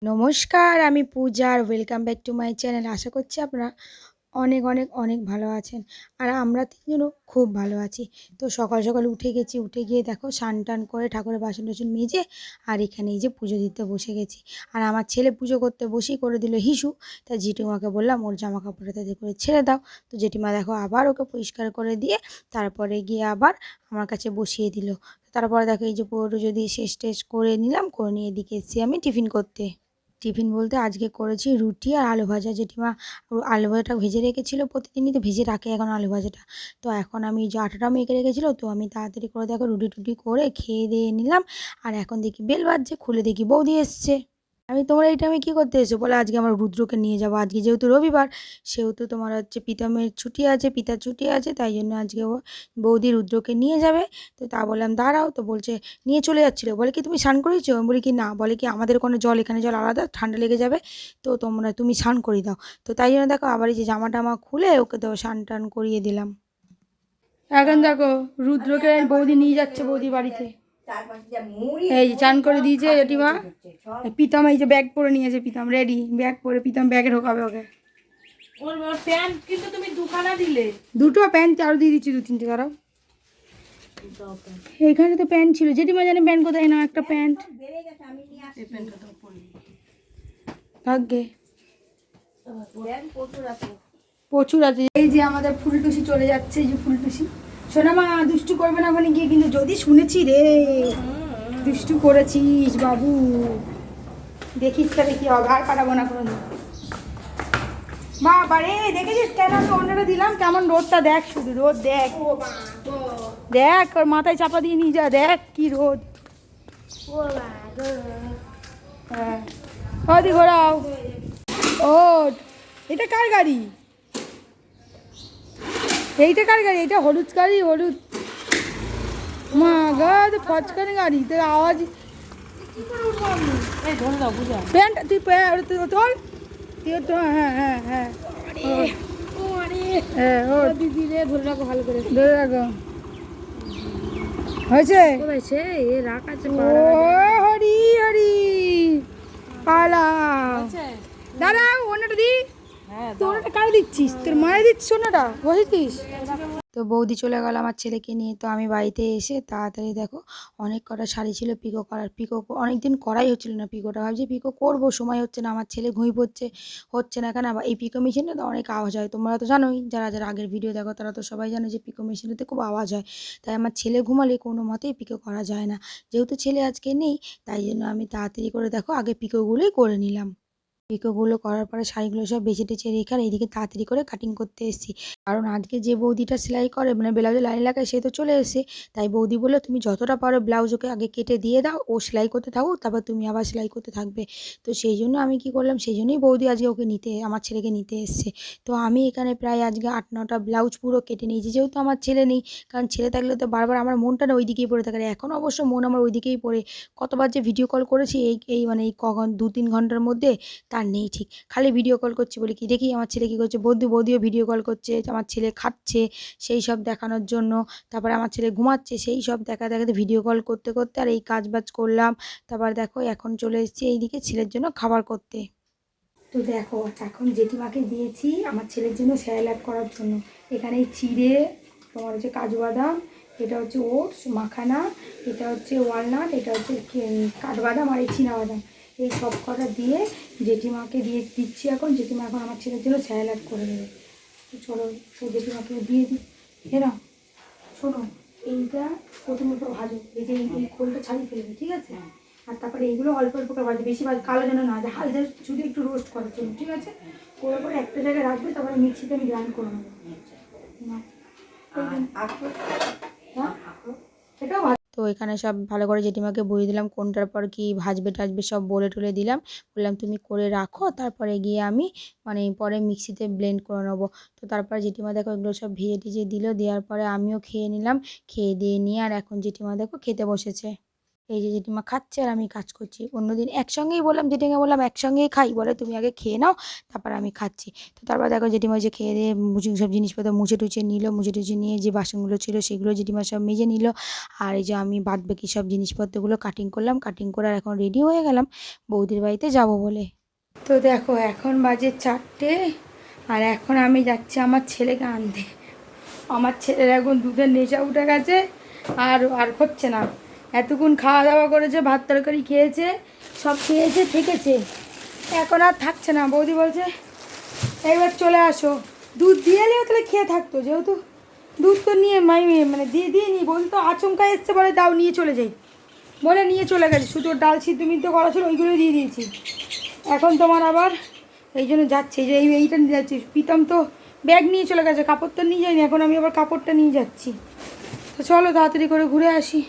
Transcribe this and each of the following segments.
নমস্কার, আমি পূজা আর welcome back to my channel. আশা করছি আপনারা অনেক অনেক অনেক ভালো আছেন। আর আমরা তিনজনও খুব ভালো আছি। তো সকাল সকাল উঠে গেছি, উঠে গিয়ে দেখো স্নান টান করে ঠাকুরের বাসন টাসন মেজে আর এখানে এই যে পুজো দিতে বসে গেছি। আর আমার ছেলে পুজো করতে বসেই করে দিল হিসু। তা জেঠিমাকে বললাম ওর জামা কাপড়টা তাদের করে ছেড়ে দাও। তো জেঠিমা দেখো আবার ওকে পরিষ্কার করে দিয়ে তারপরে গিয়ে আবার আমার কাছে বসিয়ে দিল। তারপরে দেখো এই যে পুরো যদি শেষ টেস করে নিলাম, করে নিয়ে এদিকে এসেছি আমি টিফিন করতে। টিফিন বলতে আজকে করেছি রুটি আর আলু ভাজা। জেঠিমা আলু ভাজাটা ভেজে রেখেছিলো, প্রতিদিনই তো ভেজে রাখে এখন আলু ভাজাটা। তো এখন আমি যে আটাটা মেখে রেখেছিলো, তো আমি তাড়াতাড়ি করে দেখো রুটি টুটি করে খেয়ে দিয়ে নিলাম। আর এখন দেখি বেল বাজছে, খুলে দেখি বৌদি এসছে। আমি তোমরা এই টাইমে কী করতে এসো বলে, আজকে আমরা রুদ্রকে নিয়ে যাবো। আজকে যেহেতু রবিবার, সেহেতু তোমার হচ্ছে প্রীতমের ছুটি আছে, পিতার ছুটি আছে, তাই জন্য আজকে ও বৌদি রুদ্রকে নিয়ে যাবে। তো তা বললাম দাঁড়াও, তো বলছে নিয়ে চলে যাচ্ছিলো। বলে কি তুমি স্নান করেছো? আমি বলি কি না। বলে কি আমাদের কোনো জল, এখানে জল আলাদা, ঠান্ডা লেগে যাবে, তো তুমি স্নান করিয়ে দাও। তো তাই জন্য দেখো আবার এই যে জামা টামা খুলে ওকে তো স্নান টান করিয়ে দিলাম। এখন দেখো রুদ্রকে বৌদি নিয়ে যাচ্ছে বৌদি বাড়িতে। এই যে চান করে দিয়েছে জেঠিমা। প্রীতম এই যে ব্যাগ পরে নিয়েছে, প্রীতম রেডি, ব্যাগ পরে প্রীতম ব্যাগে ঢোকাবে ওকে। ওর প্যান্ট কিন্তু তুমি দুখানা দিলে। দুটো প্যান্ট আরও দিয়ে দিচ্ছি, 2-3টে দাঁড়াও। এইখানে তো প্যান্ট ছিল, জেঠিমা জানে প্যান্ট কোথায় না, একটা প্যান্ট থাকবে প্রচুর আছে। এই যে আমাদের ফুলটুসি চলে যাচ্ছে, এই যে ফুলটুসি। শোনা মা, দুষ্টু করবে না ওখানে গিয়ে, কিন্তু যদি শুনেছি রে দুষ্টু করেছিস বাবু, দেখিস তাহলে কি হবে, আর কাটাবো না কোনো। বাবা রে, দেখেছিস কেন আমি অন্যটা দিলাম, কেমন রোদটা দেখ, শুধু রোদ দেখ, দেখ ওর মাথায় চাপা দিয়ে নিয়ে যা, দেখ কি রোদ। হ্যাঁ ওদি ঘোরাও। ও এটা কার গাড়ি? এইটা কার গাড়ি? এটা হলুদ গাড়ি, হলুদ। মা গা, তো ফচকানি গাড়ি, তো আওয়াজ। প্যান্ট তুই তোল, তুই তো, হ্যাঁ হ্যাঁ হ্যাঁ দিদি রে, ধরে রাখো ভালো করে, ধরে রাখো। হয়েছে ও হরি হরি পালা। দাঁড়াও অন্যটা দি, তুই অন্যটা কারে দিচ্ছিস? তোর মায়ের দিচ্ছিস অন্যটা, বসেছিস। তো বৌদি চলে গেল আমার ছেলেকে নিয়ে। তো আমি বাড়িতে এসে তাড়াতাড়ি দেখো অনেক কটা শাড়ি ছিল পিকো করার, পিকো অনেক দিন করাই হচ্ছিলো না পিকোটা। ভাবছি পিকো করবো, সময় হচ্ছে না, আমার ছেলে ঘুমিয়ে পড়ছে, হচ্ছে না কেন। আবার এই পিকো মেশিনে তো অনেক আওয়াজ হয়, তোমরা তো জানোই, যারা যারা আগের ভিডিও দেখো তারা তো সবাই জানো যে পিকো মেশিনেতে খুব আওয়াজ হয়। তাই আমার ছেলে ঘুমালে কোনো মতেই পিকো করা যায় না। যেহেতু ছেলে আজকে নেই, তাই জন্য আমি তাড়াতাড়ি করে দেখো আগে পিকোগুলোই করে নিলাম। পিকোগুলো করার পরে শাড়িগুলো সব বেছে টেছে রেখে আর এইদিকে তাড়াতাড়ি করে কাটিং করতে এসেছি। কারণ আজকে যে বৌদিটা সেলাই করে, মানে ব্লাউজে লাইন লাগায়, সে তো চলে এসেছে। তাই বৌদি বললো তুমি যতটা পারো ব্লাউজ ওকে আগে কেটে দিয়ে দাও, ও সেলাই করতে থাকুক, তারপর তুমি আবার সেলাই করতে থাকবে। তো সেই জন্য আমি কি করলাম, সেই জন্যই বৌদি আজকে ওকে নিতে, আমার ছেলেকে নিতে এসছে। তো আমি এখানে প্রায় আজকে 8-9টা ব্লাউজ পুরো কেটে নিয়েছি, যেহেতু আমার ছেলে নেই। কারণ ছেলে থাকলে তো বারবার আমার মনটা না ওই দিকেই পড়ে থাকে। এখন অবশ্য মন আমার ওই দিকেই পড়ে। কতবার যে ভিডিও কল করেছি এই এই মানে এই কখন 2-3 ঘন্টার মধ্যে তার নেই ঠিক। খালি ভিডিও কল করছি বলে কি, দেখি আমার ছেলে কী করছে, বৌদিও ভিডিও কল করছে, আমার ছেলে খাচ্ছে সেই সব দেখানোর জন্য। তারপরে আমার ছেলে ঘুমাচ্ছে, সেই সব দেখাতে ভিডিও কল করতে করতে আর এই কাজ বাজ করলাম। তারপর দেখো এখন চলে এসেছি এইদিকে ছেলের জন্য খাবার করতে। তো দেখো এখন জেঠিমাকে দিয়েছি আমার ছেলের জন্য স্যালাড করার জন্য। এখানে চিড়ে, তোমার হচ্ছে কাজু বাদাম, এটা হচ্ছে ওটস মাখানা, এটা হচ্ছে ওয়ালনাট, এটা হচ্ছে কাঠবাদাম আর এই চীনাবাদাম, এই সব কটা দিয়ে জেঠিমাকে দিচ্ছি এখন। জেঠিমা এখন আমার ছেলের জন্য স্যালাড করে দেবে। তো চলো সেই জেঠিমাকে দিয়ে দিই। এরাম শোনো, এইটা প্রথমত ভাজো, এই যে এই খোলটা ছাড়িয়ে ফেলবে, ঠিক আছে? আর তারপরে এইগুলো অল্প অল্প করে ভাজবে, বেশি কালো যেন না, হালকা শুধু একটু রোস্ট করার জন্য, ঠিক আছে? করে পরে একটা জায়গায় রাখবে, তারপরে মিক্সিতে আমি গ্রাইন্ড করে নেবো। এটাও তো এখানে সব ভালো করে জেঠিমাকে বলে দিলাম কোনটার পর কি ভাজবে টাজবে, সব বলে টলে দিলাম। বললাম তুমি করে রাখো, তারপরে গিয়ে আমি মানে পরে মিক্সিতে ব্লেন্ড করে নেবো। তো তারপর জেঠিমা দেখো এগুলো সব ভিজে টিজে দিল, দেওয়ার পরে আমিও খেয়ে নিলাম। খেয়ে দিয়ে নিয়ে আর এখন জেঠিমা দেখো খেতে বসেছে। এই যে জেঠিমা খাচ্ছে আর আমি কাজ করছি। অন্যদিন একসঙ্গেই বললাম, জেঠিমাকে বললাম একসঙ্গেই খাই, বলে তুমি আগে খেয়ে নাও তারপর আমি খাচ্ছি। তো তারপর দেখো জেঠিমা যে খেয়ে দিয়ে সব জিনিসপত্র মুছে টুছে নিল, মুছে টুছে নিয়ে যে বাসনগুলো ছিল সেগুলো জেঠিমা সব মেজে নিল। আর এই যে আমি বাদ বাকি সব জিনিসপত্রগুলো কাটিং করলাম, কাটিং করে আর এখন রেডি হয়ে গেলাম বৌদির বাড়িতে যাব বলে। তো দেখো এখন বাজে 4টে আর এখন আমি যাচ্ছি আমার ছেলেকে আনতে। আমার ছেলের এখন দুধের নেশা উঠে গেছে, আর আর হচ্ছে না। এতক্ষণ খাওয়া দাওয়া করেছে, ভাত তরকারি খেয়েছে, সব খেয়েছে থেকেছে, এখন আর থাকছে না। বৌদি বলছে এবার চলে আসো, দুধ দিয়ে এলেও তাহলে খেয়ে থাকতো, যেহেতু দুধ তো নিয়ে মানে দিয়ে নি। বৌদি তো আচমকা এসছে, বলে দাও নিয়ে চলে যাই, বলে নিয়ে চলে গেছে। শুধু ডাল সিদ্ধ মিদ্ধ করা ছিল ওইগুলো দিয়ে দিয়েছি। এখন তোমার আবার এই জন্য যাচ্ছে, যে এইটা নিয়ে যাচ্ছি। প্রীতম তো ব্যাগ নিয়ে চলে গেছে, কাপড় তো নিয়ে যায়নি, এখন আমি আবার কাপড়টা নিয়ে যাচ্ছি। তো চলো তাড়াতাড়ি করে ঘুরে আসি।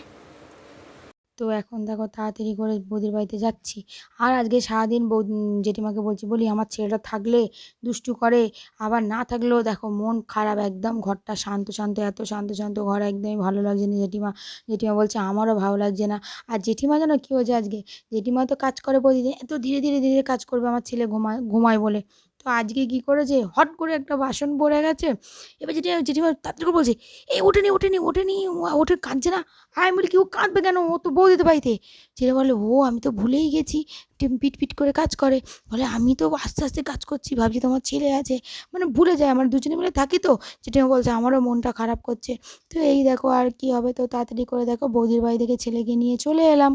তো এখন দেখো তাড়াতাড়ি করে বৌদির বাড়িতে যাচ্ছি। আর আজকে সারাদিন জেঠিমাকে বলি আমার ছেলেটা থাকলে দুষ্টু করে, আবার না থাকলেও দেখো মন খারাপ একদম। ঘরটা শান্ত শান্ত, এত শান্ত শান্ত ঘর, একদমই ভালো লাগছে না। জেঠিমা বলছে আমারও ভালো লাগছে না। আর জেঠিমা যেন কী হয়েছে আজকে, জেঠিমা তো কাজ করে প্রতিদিন, এত ধীরে ধীরে ধীরে কাজ করবে আমার ছেলে ঘুমায় বলে। তো আজকে কী করেছে, হট করে একটা বাসন পড়ে গেছে। এবার জেঠিমা তাড়াতাড়ি করে বলছে এই ওঠেনি ওঠে, কাঁদছে না। আমি বলি কি ও কাঁদবে কেন, ও তো বৌদিতে বাড়িতে। ছেলে বলে ও আমি তো ভুলেই গেছি, পিট করে কাজ করে। বলে আমি তো আস্তে আস্তে কাজ করছি, ভাবছি তোমার ছেলে আছে, মানে ভুলে যায়। আমরা দুজনে মিলে থাকি তো। জেঠিমা বলছে আমারও মনটা খারাপ করছে। তো এই দেখো আর কি হবে। তো তাড়াতাড়ি করে দেখো বৌদির বাড়ি থেকে ছেলেকে নিয়ে চলে এলাম।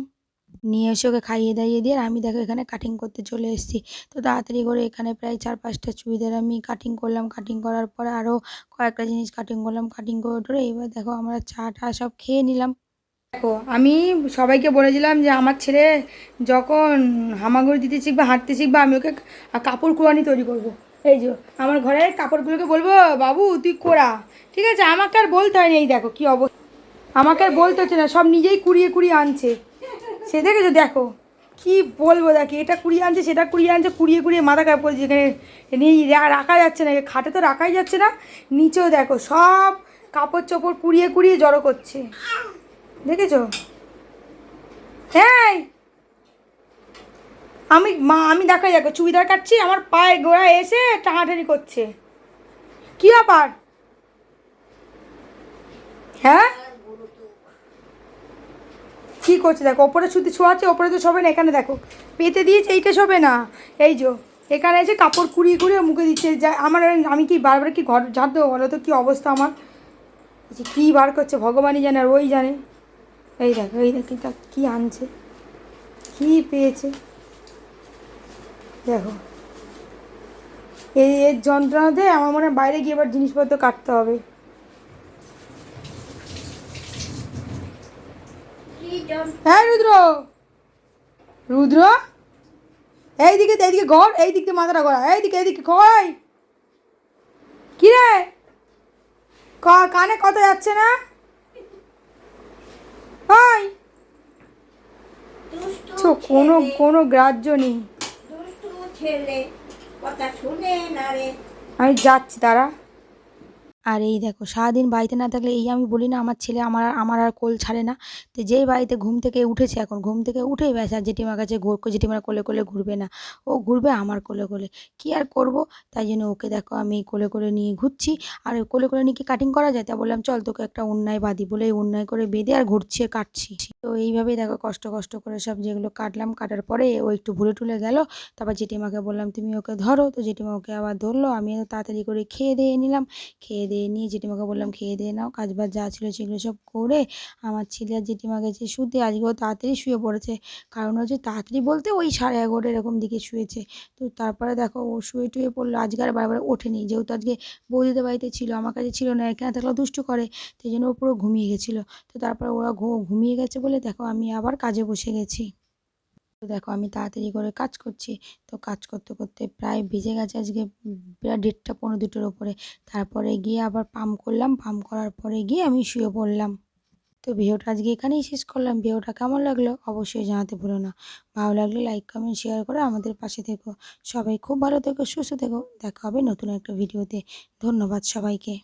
নিয়ে এসে ওকে খাইয়ে দাইয়ে দিয়ে আর আমি দেখো এখানে কাটিং করতে চলে এসেছি। তো তাড়াতাড়ি করে এখানে প্রায় 4-5টা চুড়িদার আমি কাটিং করলাম। কাটিং করার পরে আরও কয়েকটা জিনিস কাটিং করলাম। কাটিং করে টোরে এবার দেখো আমরা চা টা সব খেয়ে নিলাম। দেখো আমি সবাইকে বলেছিলাম যে আমার ছেলে যখন হামাগুড়ি দিতে শিখবে, হাঁটতে শিখবে, আমি ওকে কাপড় কুড়ানি তৈরি করব। এই যে আমার ঘরের কাপড়গুলোকে বলবো বাবু তুই কোড়া, ঠিক আছে? আমাকে আর বলতে হয়নি। এই দেখো কী অবস্থা, আমাকে আর বলতে হচ্ছে না, সব নিজেই কুড়িয়ে কুড়িয়ে আনছে। সে দেখেছো, দেখো কি বলবো, দেখি এটা কুড়িয়ে আনছে, সেটা কুড়িয়ে আনছে, কুড়িয়ে কুড়িয়ে মাথা খারাপ করছে। এখানে নেই, রাখা যাচ্ছে না, খাটে তো রাখাই যাচ্ছে না। নিচেও দেখো সব কাপড় চোপড় কুড়িয়ে কুড়িয়ে জড়ো করছে, দেখেছো? হ্যাঁ আমি দেখাই, দেখো চুড়িদার কাটছি, আমার পায়ের গোড়ায় এসে টানাটানি করছে। কি ব্যাপার? হ্যাঁ কী করছে দেখো, ওপরে শুধু ছোঁয়াচ্ছে, ওপরে তো শোবে না। এখানে দেখো পেতে দিয়েছে, এইটা শোবে না। এই যে এখানে এসে কাপড় কুড়িয়ে কুড়িয়ে মুখে দিচ্ছে। যা আমার, আমি কি বারবার কি ঘর ঝাঁট দেবো বলো তো? কী অবস্থা আমার, যে কী বার করছে ভগবানই জানে আর ওই জানে। এই দেখো কী আনছে, কী পেয়েছে দেখো। এর যন্ত্রণাতে আমার মনে হয় বাইরে গিয়ে এবার জিনিসপত্র কাটতে হবে। হ্যাঁ রুদ্র এইদিকে ঘর, এই দিকে মাথাটা গড়া, এইদিকে কই কি রে, কানে কথা যাচ্ছে না? ওই কোনো গ্রাহ্য নেই। আমি যাচ্ছি তারা। আর এই দেখো সারাদিন বাড়িতে না থাকলে, এই আমি বলি না আমার ছেলে আমার আর কোল ছাড়ে না। তো যেই বাড়িতে ঘুম থেকে উঠেছে, এখন ঘুম থেকে উঠেই ব্যাস আর জেঠিমার কাছে জেঠিমার কোলে কোলে ঘুরবে না, ও ঘুরবে আমার কোলে কোলে। কী আর করব, তাই জন্য ওকে দেখো আমি কোলে করে নিয়ে ঘুরছি। আর কোলে করে নিয়ে কি কাটিং করা যায়? তা বললাম চল তোকে একটা উন্নায় বাঁধি, বলে এই উন্নায় করে বেঁধে আর ঘুরছি আর কাটছি। তো এইভাবেই দেখো কষ্ট করে সব যেগুলো কাটলাম, কাটার পরে ও একটু ভুলে টুলে গেল। তারপর জেঠিমাকে বললাম তুমি ওকে ধরো, তো জেঠিমা ওকে আবার ধরলো। আমি তাড়াতাড়ি করে খেয়ে দিয়ে নিলাম। খেয়ে দিয়ে নিয়ে জেঠিমাকে বললাম খেয়ে দিয়ে নাও, কাজ বাজ যা ছিল সেগুলো সব করে আমার ছেলে আর জেঠিমা গেছে শুতে। আজকেও তাড়াতাড়ি শুয়ে পড়েছে, কারণ হচ্ছে তাড়াতাড়ি বলতে ওই 11:30 এরকম দিকে শুয়েছে। তো তারপরে দেখো ও শুয়ে টুয়ে পড়লো। আজকে আর বারবার ওঠেনি, যেহেতু আজকে বৌদিদের বাড়িতে ছিল, আমার কাছে ছিল না। এখানে থাকলেও দুষ্টু করে, সেই জন্য ও পুরো ঘুমিয়ে গেছিলো। তো তারপরে ওরা ঘুমিয়ে গেছে বলে দেখো আমি আবার কাজে বসে গেছি। তো দেখো আমি তাড়াতাড়ি করে কাজ করছি। তো কাজ করতে করতে প্রায় বেজে গেছে আজকে প্রায় 1:30 পৌনে 2টোর ওপরে। তারপরে গিয়ে আবার পাম্প করলাম, পাম্প করার পরে গিয়ে আমি শুয়ে পড়লাম। তো ভিডিওটা আজকে এখানেই শেষ করলাম। ভিডিওটা কেমন লাগলো অবশ্যই জানাতে ভুলো না। ভালো লাগলে লাইক কমেন্ট শেয়ার করে আমাদের পাশে থেকো। সবাই খুব ভালো থেকো, সুস্থ থেকো। দেখা হবে নতুন একটা ভিডিওতে। ধন্যবাদ সবাইকে।